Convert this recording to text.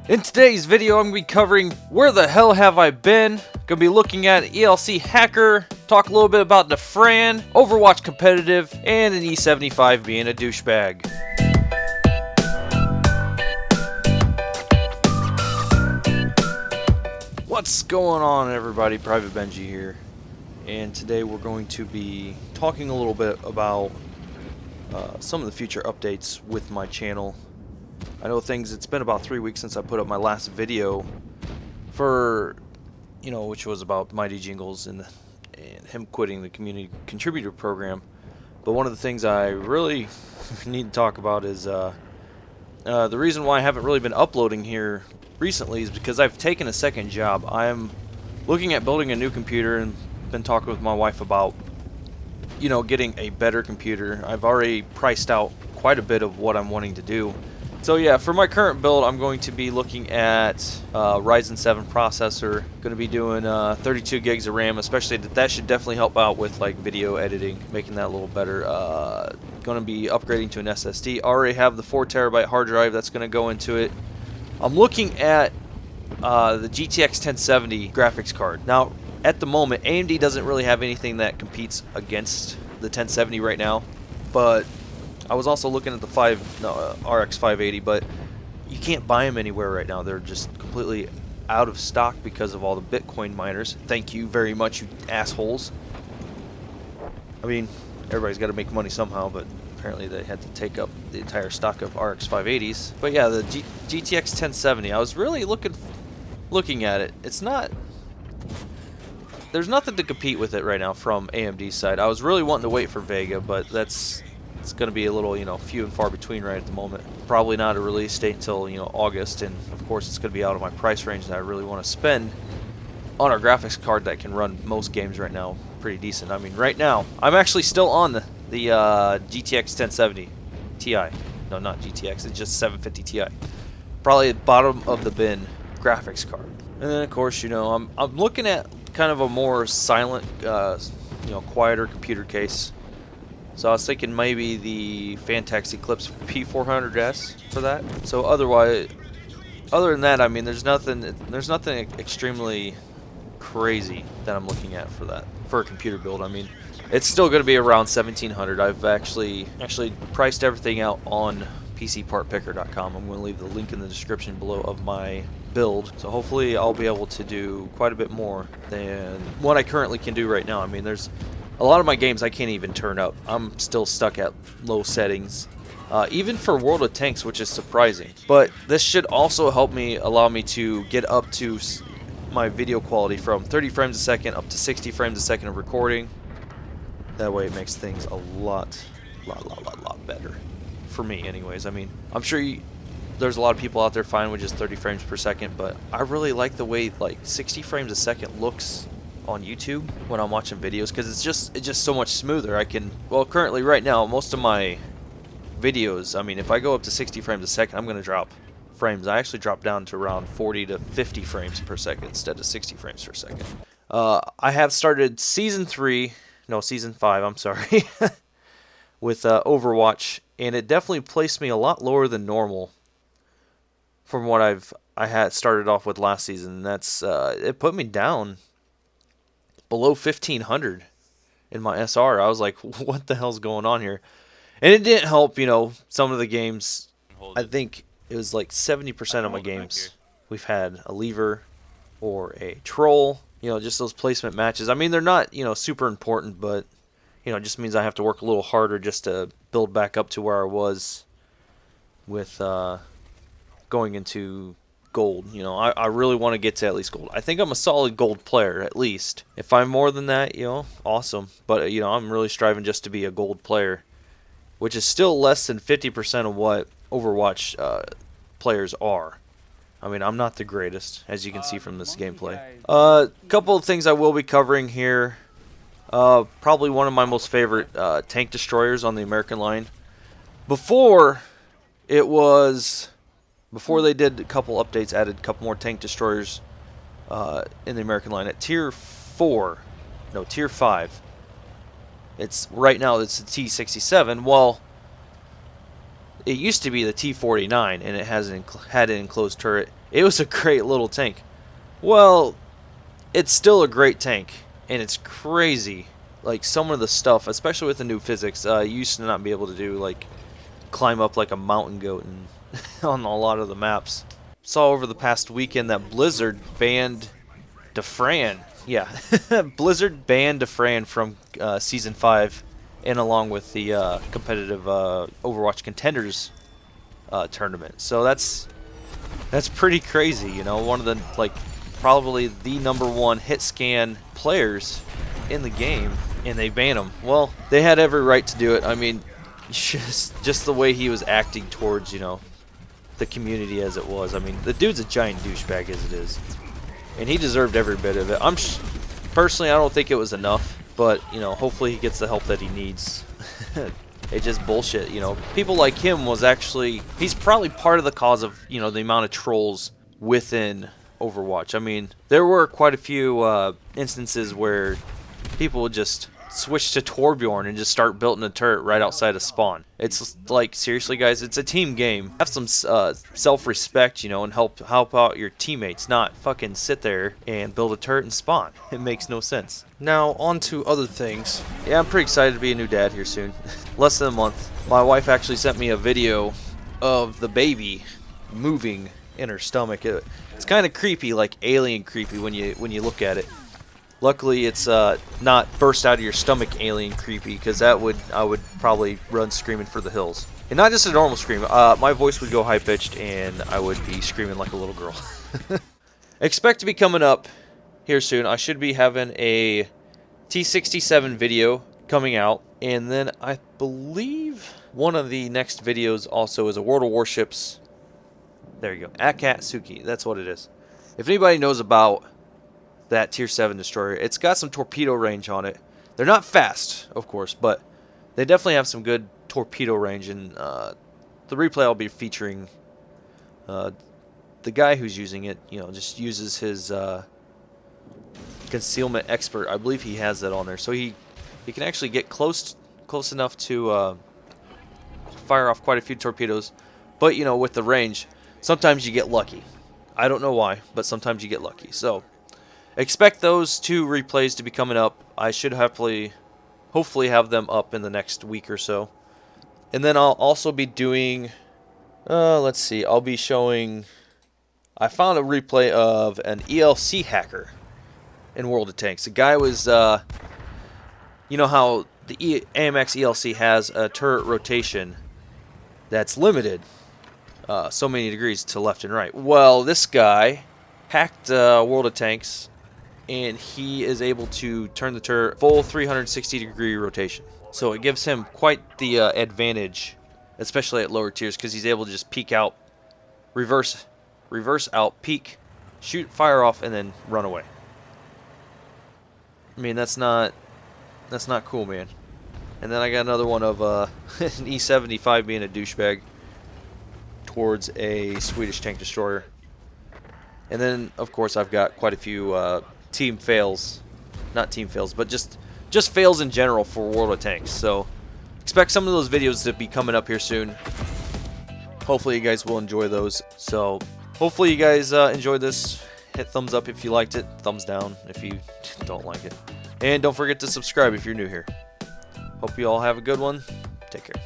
In today's video, I'm going to be covering where the hell have I been. Going to be looking at ELC Hacker, talk a little bit about Dafran, Overwatch Competitive, and an E75 being a douchebag. What's going on, everybody? PvtBenjy here, and today we're going to be talking a little bit about some of the future updates with my channel. I know it's been about 3 weeks since I put up my last video for, which was about Mighty Jingles and him quitting the community contributor program. But one of the things I really need to talk about is the reason why I haven't really been uploading here recently is because I've taken a second job. I'm looking at building a new computer and been talking with my wife about, getting a better computer. I've already priced out quite a bit of what I'm wanting to do. So yeah, for my current build, I'm going to be looking at Ryzen 7 processor. Going to be doing 32 gigs of RAM, especially that should definitely help out with like video editing, making that a little better. Going to be upgrading to an SSD. Already have the 4 terabyte hard drive that's going to go into it. I'm looking at the GTX 1070 graphics card. Now, at the moment, AMD doesn't really have anything that competes against the 1070 right now, but I was also looking at the RX 580, but you can't buy them anywhere right now. They're just completely out of stock because of all the Bitcoin miners. Thank you very much, you assholes. I mean, everybody's got to make money somehow, but apparently they had to take up the entire stock of RX 580s. But yeah, the GTX 1070, I was really looking at it. It's not... There's nothing to compete with it right now from AMD's side. I was really wanting to wait for Vega, but it's going to be a little, few and far between right at the moment. Probably not a release date until, August, and of course it's going to be out of my price range that I really want to spend on our graphics card that can run most games right now pretty decent. I mean, right now, I'm actually still on the GTX 1070 Ti. No, not GTX, it's just 750 Ti. Probably at the bottom of the bin graphics card. And then, of course, I'm looking at kind of a more silent, quieter computer case. So I was thinking maybe the Fantex Eclipse P400S for that. So other than that, I mean, there's nothing extremely crazy that I'm looking at for that, for a computer build. I mean, it's still going to be around 1700. I've actually priced everything out on PCPartPicker.com. I'm going to leave the link in the description below of my build. So hopefully I'll be able to do quite a bit more than what I currently can do right now. I mean, there's a lot of my games I can't even turn up. I'm still stuck at low settings, even for World of Tanks, which is surprising. But this should also allow me to get up to my video quality from 30 frames a second up to 60 frames a second of recording. That way it makes things a lot better. For me, anyways. I mean, I'm sure there's a lot of people out there fine with just 30 frames per second, but I really like the way like 60 frames a second looks on YouTube when I'm watching videos, because it's just so much smoother. Currently right now, most of my videos, I mean, if I go up to 60 frames a second, I'm going to drop frames. I actually drop down to around 40 to 50 frames per second instead of 60 frames per second. I have started season 5, I'm sorry, with Overwatch, and it definitely placed me a lot lower than normal from what I had started off with last season. And that's it put me down below 1500 in my SR. I was like, what the hell's going on here? And it didn't help, some of the games. I think it was like 70% of my games we've had a lever or a troll, just those placement matches. I mean, they're not, super important, but it just means I have to work a little harder just to build back up to where I was with going into gold. I really want to get to at least gold. I think I'm a solid gold player, at least. If I'm more than that, awesome. But, I'm really striving just to be a gold player, which is still less than 50% of what Overwatch players are. I mean, I'm not the greatest, as you can see from this gameplay. A couple of things I will be covering here. Probably one of my most favorite tank destroyers on the American line. Before they did a couple updates, added a couple more tank destroyers in the American line at tier 5. Right now it's the T-67. Well, it used to be the T-49, and it had an enclosed turret. It was a great little tank. Well, it's still a great tank, and it's crazy. Like, some of the stuff, especially with the new physics, you used to not be able to do, like, climb up like a mountain goat and on a lot of the maps. Saw over the past weekend that Blizzard banned Dafran. Yeah, Blizzard banned Dafran from Season 5, and along with the competitive Overwatch Contenders tournament. So that's pretty crazy, you know. One of the, like, probably the #1 hit scan players in the game, and they ban him. Well, they had every right to do it. I mean, just the way he was acting towards, you know, the community as it was. I mean, the dude's a giant douchebag as it is, and he deserved every bit of it. Personally, I don't think it was enough, but, you know, hopefully he gets the help that he needs. It's just bullshit, you know. People like him he's probably part of the cause of, you know, the amount of trolls within Overwatch. I mean, there were quite a few instances where people would just switch to Torbjorn and just start building a turret right outside of spawn. It's like, seriously, guys, it's a team game. Have some self-respect, you know, and help out your teammates, not fucking sit there and build a turret and spawn. It makes no sense. Now, on to other things. Yeah, I'm pretty excited to be a new dad here soon. Less than a month. My wife actually sent me a video of the baby moving in her stomach. It's kind of creepy, like alien creepy when you look at it. Luckily, it's not burst out of your stomach alien creepy, because I would probably run screaming for the hills. And not just a normal scream. My voice would go high-pitched, and I would be screaming like a little girl. Expect to be coming up here soon. I should be having a T-67 video coming out. And then I believe one of the next videos also is a World of Warships. There you go. Akatsuki. That's what it is. If anybody knows about that Tier 7 destroyer, it's got some torpedo range on it. They're not fast, of course, but they definitely have some good torpedo range. And the replay I'll be featuring, the guy who's using it, you know, just uses his concealment expert. I believe he has that on there, so he can actually get close enough to fire off quite a few torpedoes. But, you know, with the range, sometimes you get lucky. I don't know why, but sometimes you get lucky. So expect those 2 replays to be coming up. I should hopefully have them up in the next week or so. And then I'll also be doing, let's see, I'll be showing, I found a replay of an ELC hacker in World of Tanks. The guy was, you know how the AMX ELC has a turret rotation that's limited, so many degrees to left and right. Well, this guy hacked World of Tanks, and he is able to turn the turret full 360-degree rotation. So it gives him quite the advantage, especially at lower tiers, because he's able to just peek out, reverse out, peek, shoot, fire off, and then run away. I mean, that's not cool, man. And then I got another one of an E75 being a douchebag towards a Swedish tank destroyer. And then, of course, I've got quite a few team fails. Not team fails, but just fails in general for World of Tanks. So expect some of those videos to be coming up here soon. Hopefully you guys will enjoy those. So hopefully you guys enjoyed this. Hit thumbs up if you liked it. Thumbs down if you don't like it. And don't forget to subscribe if you're new here. Hope you all have a good one. Take care.